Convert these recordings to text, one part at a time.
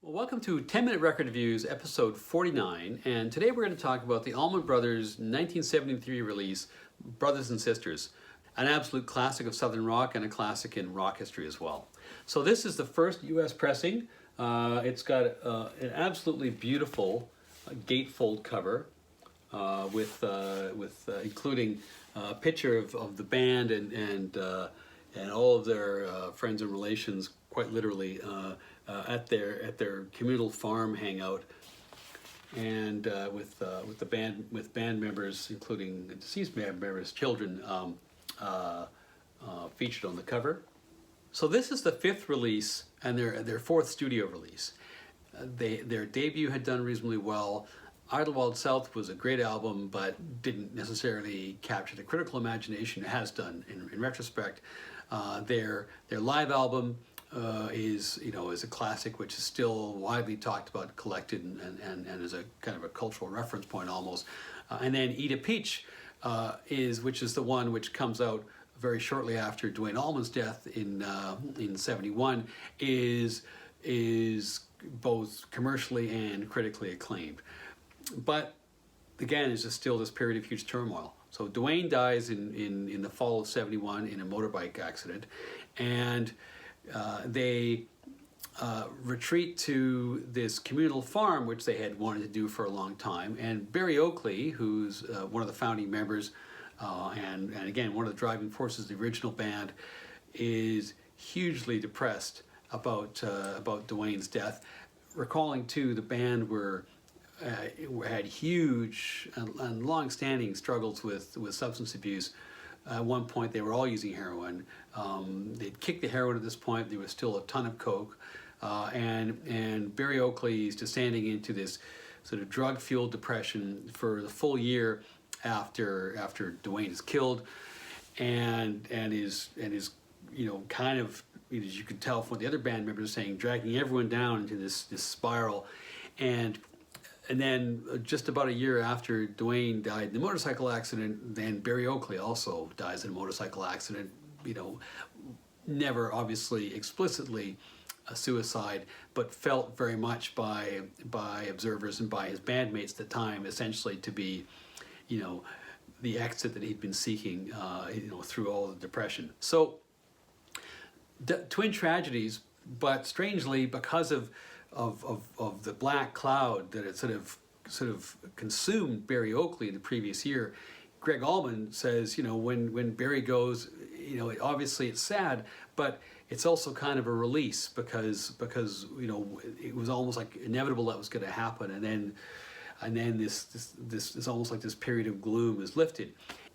Well, welcome to 10-Minute Record Reviews, episode 49, and today we're going to talk about the Allman Brothers' 1973 release, Brothers and Sisters, an absolute classic of Southern rock and a classic in rock history as well. So this is the first U.S. pressing. It's got an absolutely beautiful gatefold cover with including a picture of the band and all of their friends and relations, quite literally, at their communal farm hangout, and with band members, including deceased band members' children, featured on the cover. So this is the fifth release and their fourth studio release. Their debut had done reasonably well. Idle Wild South was a great album, but didn't necessarily capture the critical imagination. It has done in retrospect. Their live album is a classic, which is still widely talked about, collected, and is a kind of a cultural reference point almost. And then Eat a Peach which is the one which comes out very shortly after Duane Allman's death in '71, is both commercially and critically acclaimed. But again, it's just still this period of huge turmoil. So Duane dies in the fall of '71 in a motorbike accident, and they retreat to this communal farm, which they had wanted to do for a long time. And Barry Oakley, who's one of the founding members, and again, one of the driving forces of the original band, is hugely depressed about Duane's death. Recalling too, the band had huge and long-standing struggles with substance abuse. At one point, they were all using heroin. They'd kicked the heroin at this point. There was still a ton of coke, and Barry Oakley is descending into this sort of drug-fueled depression for the full year after Duane is killed, and is kind of, as you could tell from what the other band members are saying, dragging everyone down into this spiral. And then just about a year after Duane died in a motorcycle accident, then Barry Oakley also dies in a motorcycle accident. Never obviously explicitly a suicide, but felt very much by observers and by his bandmates at the time essentially to be, the exit that he'd been seeking, through all the depression. So twin tragedies, but strangely, because of the black cloud that had sort of consumed Barry Oakley the previous year, Greg Allman says, when Barry goes, obviously it's sad, but it's also kind of a release because it was almost like inevitable that was going to happen, and then this almost like this period of gloom is lifted.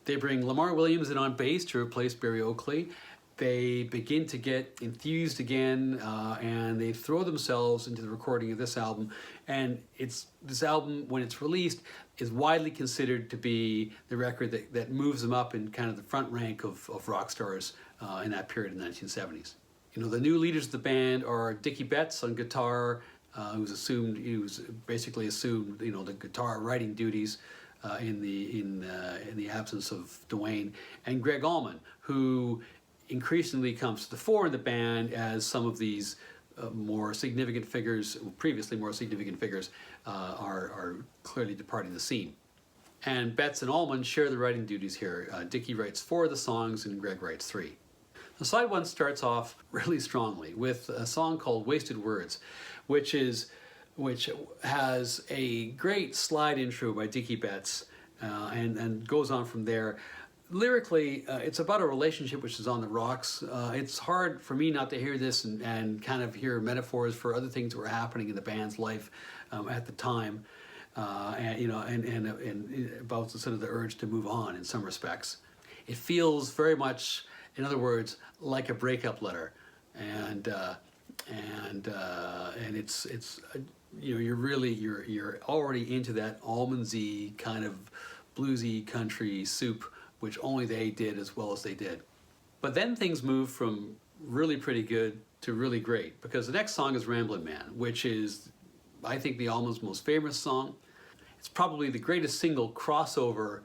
They bring Lamar Williams in on bass to replace Barry Oakley. They begin to get enthused again, and they throw themselves into the recording of this album. And this album, when it's released, is widely considered to be the record that moves them up in kind of the front rank of rock stars in that period in the 1970s. The new leaders of the band are Dickie Betts on guitar, who's basically assumed the guitar writing duties in the absence of Duane, and Greg Allman, who increasingly comes to the fore in the band as some of these more significant figures, previously more significant figures, are clearly departing the scene. And Betts and Allman share the writing duties here. Dickie writes 4 of the songs and Greg writes 3. The side one starts off really strongly with a song called Wasted Words, which has a great slide intro by Dickie Betts, and goes on from there. Lyrically, it's about a relationship which is on the rocks. It's hard for me not to hear this and kind of hear metaphors for other things that were happening in the band's life at the time, and about the sort of the urge to move on in some respects. It feels very much, in other words, like a breakup letter, and it's you're already into that Allman-y kind of bluesy country soup, which only they did as well as they did. But then things move from really pretty good to really great, because the next song is Ramblin Man, which is, I think, the Allman's most famous song. It's probably the greatest single crossover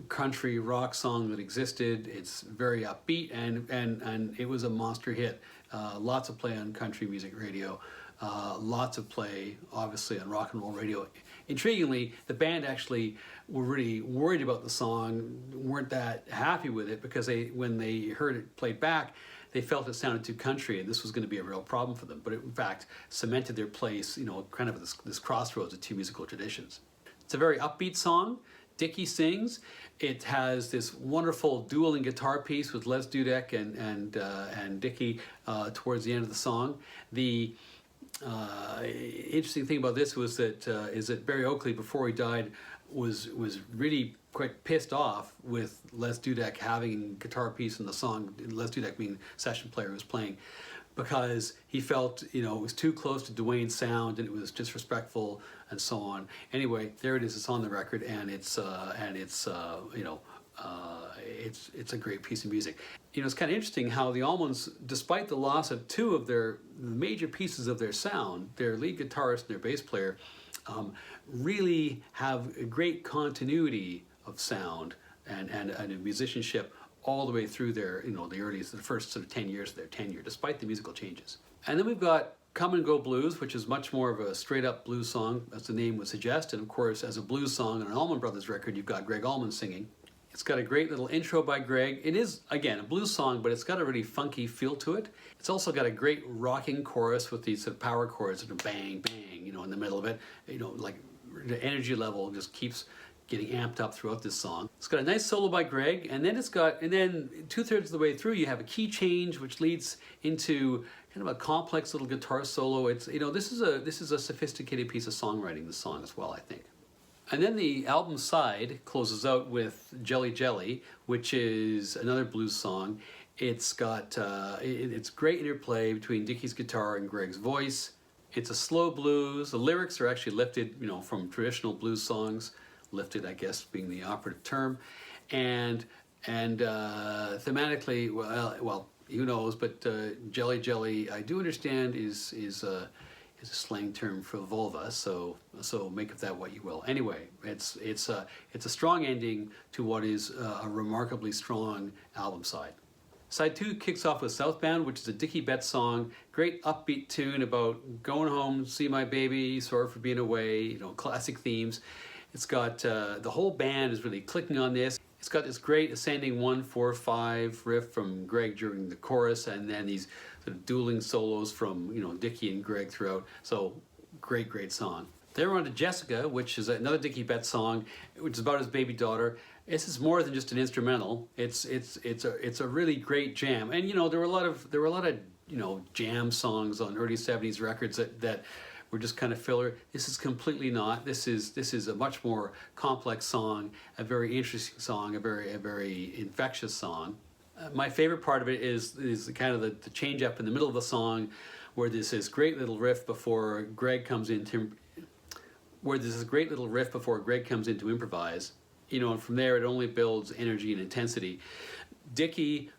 country rock song that existed. It's very upbeat, and it was a monster hit. Lots of play on country music radio. lots of play, obviously, on rock and roll radio. Intriguingly, the band actually were really worried about the song, weren't that happy with it, because when they heard it played back, they felt it sounded too country, and this was going to be a real problem for them. But it, in fact, cemented their place, kind of this crossroads of two musical traditions. It's a very upbeat song. Dickie sings. It has this wonderful dueling guitar piece with Les Dudek and Dickie towards the end of the song. The interesting thing about this was that Barry Oakley, before he died, was really quite pissed off with Les Dudek having a guitar piece in the song. Les Dudek being session player who was playing, because he felt it was too close to Duane's sound and it was disrespectful and so on. Anyway, there it is. It's on the record, and it's a great piece of music. It's kind of interesting how the Allmans, despite the loss of two of their major pieces of their sound, their lead guitarist and their bass player, really have a great continuity of sound and musicianship all the way through their, the first sort of 10 years of their tenure, despite the musical changes. And then we've got Come and Go Blues, which is much more of a straight-up blues song, as the name would suggest. And of course, as a blues song on an Allman Brothers record, you've got Greg Allman singing. It's got a great little intro by Greg. It is, again, a blues song, but it's got a really funky feel to it. It's also got a great rocking chorus with these sort of power chords that are bang, bang, in the middle of it. Like the energy level just keeps getting amped up throughout this song. It's got a nice solo by Greg, and then two-thirds of the way through you have a key change which leads into kind of a complex little guitar solo. It's this is a sophisticated piece of songwriting, this song as well, I think. And then the album side closes out with Jelly Jelly, which is another blues song. It's got it's great interplay between Dickie's guitar and Greg's voice. It's a slow blues. The lyrics are actually lifted, from traditional blues songs. Lifted, I guess, being the operative term, and thematically, well, who knows? But Jelly Jelly, I do understand, is a slang term for vulva. So make of that what you will. Anyway, it's a strong ending to what is a remarkably strong album side. Side 2 kicks off with Southbound, which is a Dickie Betts song. Great upbeat tune about going home, see my baby, sorry for being away. Classic themes. It's got the whole band is really clicking on this. It's got this great ascending 1-4-5 riff from Greg during the chorus, and then these sort of dueling solos from Dickie and Greg throughout. So great song. Then we're on to Jessica, which is another Dickie Betts song, which is about his baby daughter. This is more than just an instrumental. It's a really great jam, and there were a lot of jam songs on early '70s records that were just kind of filler. This is completely not. This is a much more complex song, a very interesting song, a very infectious song. My favorite part of it is kind of the change up in the middle of the song, where there's this great little riff before Greg comes in to improvise. And from there it only builds energy and intensity. Dickie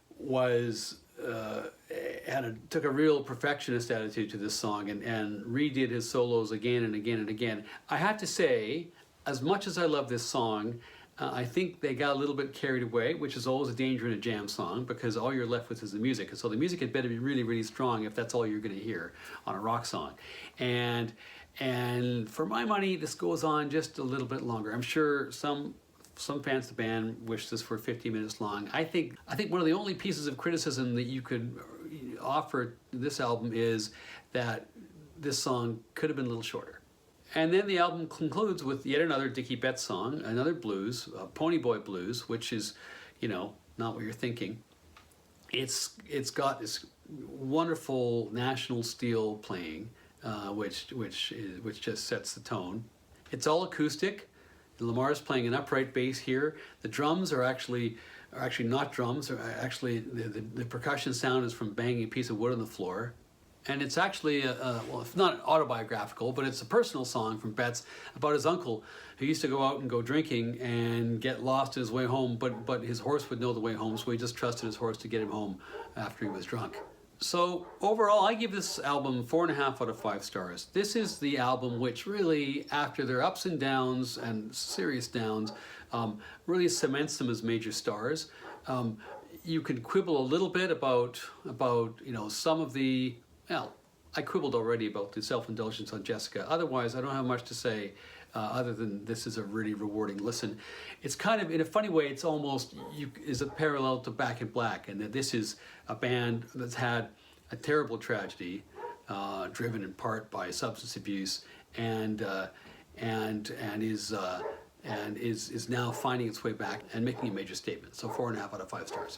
took a real perfectionist attitude to this song and redid his solos again and again and again. I have to say, as much as I love this song, I think they got a little bit carried away, which is always a danger in a jam song, because all you're left with is the music. So the music had better be really, really strong if that's all you're going to hear on a rock song. And for my money, this goes on just a little bit longer. I'm sure some fans of the band wish this were 50 minutes long. I think one of the only pieces of criticism that you could offer this album is that this song could have been a little shorter. And then the album concludes with yet another Dickie Betts song, another blues, Pony Boy Blues, which is, not what you're thinking. It's got this wonderful national steel playing, which just sets the tone. It's all acoustic. Lamar's playing an upright bass here. The drums are actually not drums. The percussion sound is from banging a piece of wood on the floor. And it's actually, well, it's not autobiographical, but it's a personal song from Betts about his uncle who used to go out and go drinking and get lost his way home, but his horse would know the way home, so he just trusted his horse to get him home after he was drunk. So overall, I give this album 4.5 out of 5 stars. This is the album which really, after their ups and downs and serious downs, really cements them as major stars. You can quibble a little bit about some of the, well, I quibbled already about the self-indulgence on Jessica. Otherwise, I don't have much to say other than this is a really rewarding listen. It's kind of, in a funny way, it's almost is a parallel to Back in Black, and that this is a band that's had a terrible tragedy, driven in part by substance abuse, and is now finding its way back and making a major statement. So 4.5 out of 5 stars.